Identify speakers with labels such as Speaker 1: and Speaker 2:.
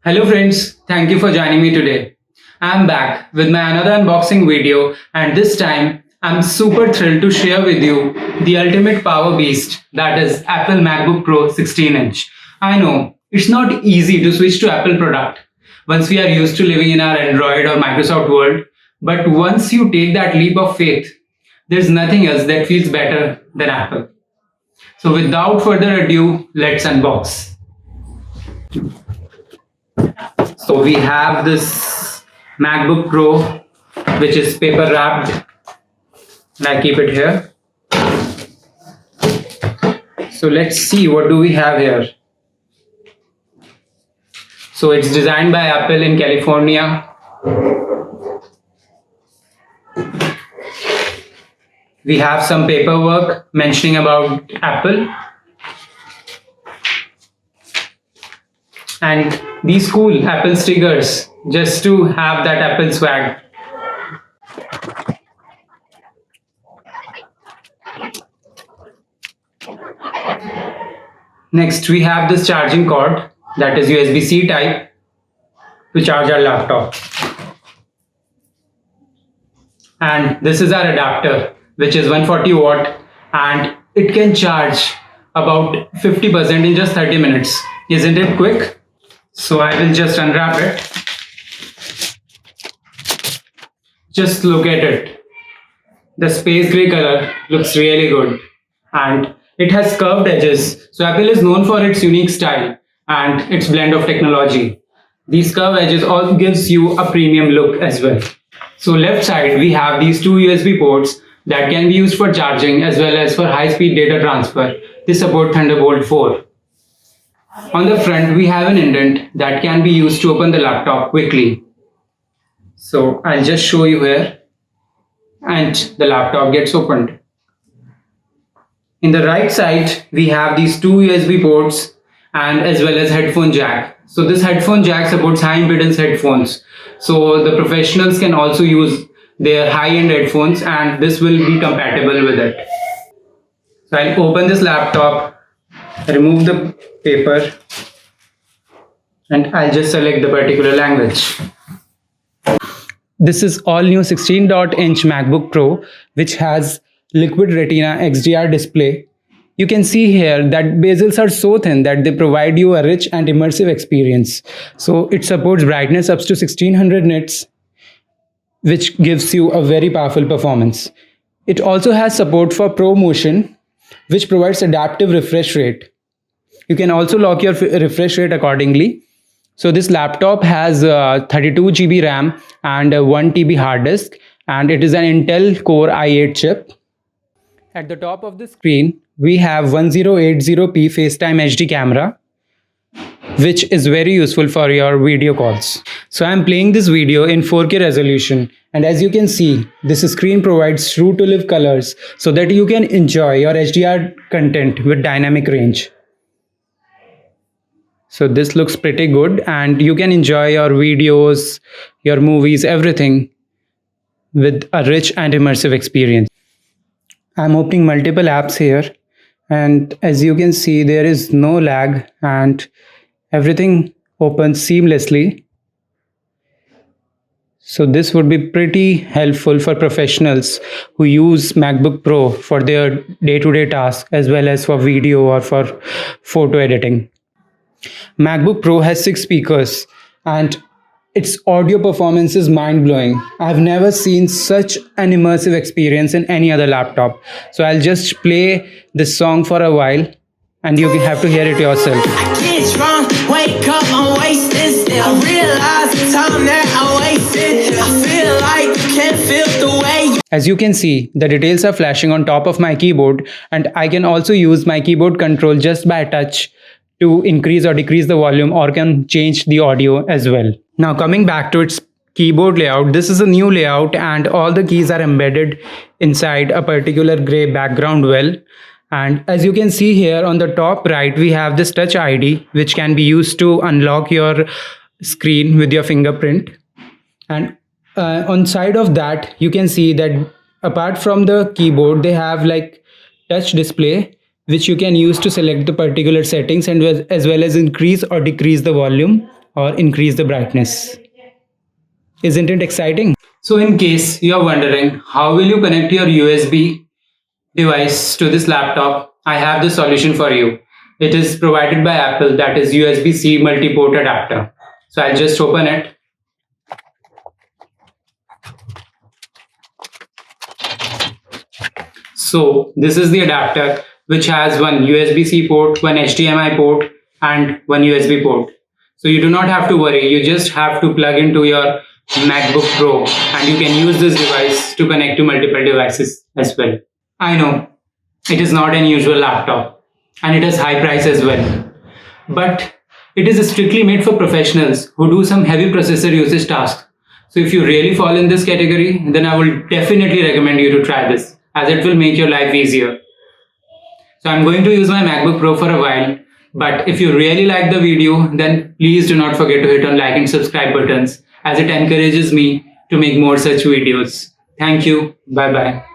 Speaker 1: Hello friends, thank you for joining me today. I'm back with my another unboxing video and this time I'm super thrilled to share with you the ultimate power beast that is Apple MacBook Pro 16-inch. I know it's not easy to switch to Apple product once we are used to living in our Android or Microsoft world, but once you take that leap of faith, there's nothing else that feels better than Apple. So without further ado, let's unbox. So we have this MacBook Pro, which is paper wrapped, and I keep it here. So let's see what do we have here. So it's designed by Apple in California. We have some paperwork mentioning about Apple. And these cool Apple stickers just to have that Apple swag. Next, we have this charging cord that is USB-C type to charge our laptop. And this is our adapter, which is 140 watt and it can charge about 50% in just 30 minutes. Isn't it quick? So I will just unwrap it. Just look at it. The space gray color looks really good and it has curved edges. So Apple is known for its unique style and its blend of technology. These curved edges all gives you a premium look as well. So left side we have these two USB ports that can be used for charging as well as for high-speed data transfer. They support Thunderbolt 4. On the front, we have an indent that can be used to open the laptop quickly. So I'll just show you here and the laptop gets opened. In the right side, we have these two USB ports and as well as headphone jack. So this headphone jack supports high impedance headphones. So the professionals can also use their high-end headphones and this will be compatible with it. So I'll open this laptop, remove the paper and I'll just select the particular language. This is all new 16-inch MacBook Pro which has Liquid Retina XDR display. You can see here that bezels are so thin that they provide you a rich and immersive experience. So it supports brightness up to 1600 nits which gives you a very powerful performance. It also has support for ProMotion which provides adaptive refresh rate. You can also lock your refresh rate accordingly. So this laptop has 32 GB RAM and 1 TB hard disk and it is an Intel Core i8 chip. At the top of the screen, we have 1080p FaceTime HD camera, which is very useful for your video calls. So I'm playing this video in 4K resolution and as you can see, this screen provides true to life colors so that you can enjoy your HDR content with dynamic range. So this looks pretty good and you can enjoy your videos, your movies, everything with a rich and immersive experience. I'm opening multiple apps here and as you can see there is no lag and everything opens seamlessly. So this would be pretty helpful for professionals who use MacBook Pro for their day-to-day tasks as well as for video or for photo editing. MacBook Pro has 6 speakers and its audio performance is mind-blowing. I've never seen such an immersive experience in any other laptop. So I'll just play this song for a while and you have to hear it yourself.
Speaker 2: I get drunk, wake up, I'm wasted still. I realize the time that I wasted. I feel like you can't feel the way.
Speaker 1: As you can see, the details are flashing on top of my keyboard and I can also use my keyboard control just by touch to increase or decrease the volume or can change the audio as well. Now coming back to its keyboard layout, this is a new layout and all the keys are embedded inside a particular gray background well. And as you can see here on the top right, we have this Touch ID which can be used to unlock your screen with your fingerprint. And on side of that, you can see that apart from the keyboard, they have like touch display which you can use to select the particular settings and as well as increase or decrease the volume or increase the brightness. Isn't it exciting? So in case you are wondering how will you connect your USB device to this laptop, I have the solution for you. It is provided by Apple, that is USB-C multi-port adapter. So I'll just open it. So this is the adapter which has one USB-C port, one HDMI port and one USB port. So you do not have to worry, you just have to plug into your MacBook Pro and you can use this device to connect to multiple devices as well. I know it is not an usual laptop and it has high price as well, but it is strictly made for professionals who do some heavy processor usage tasks. So if you really fall in this category, then I will definitely recommend you to try this, as it will make your life easier. So I'm going to use my MacBook Pro for a while, but if you really like the video, then please do not forget to hit on like and subscribe buttons, as it encourages me to make more such videos. Thank you. Bye bye.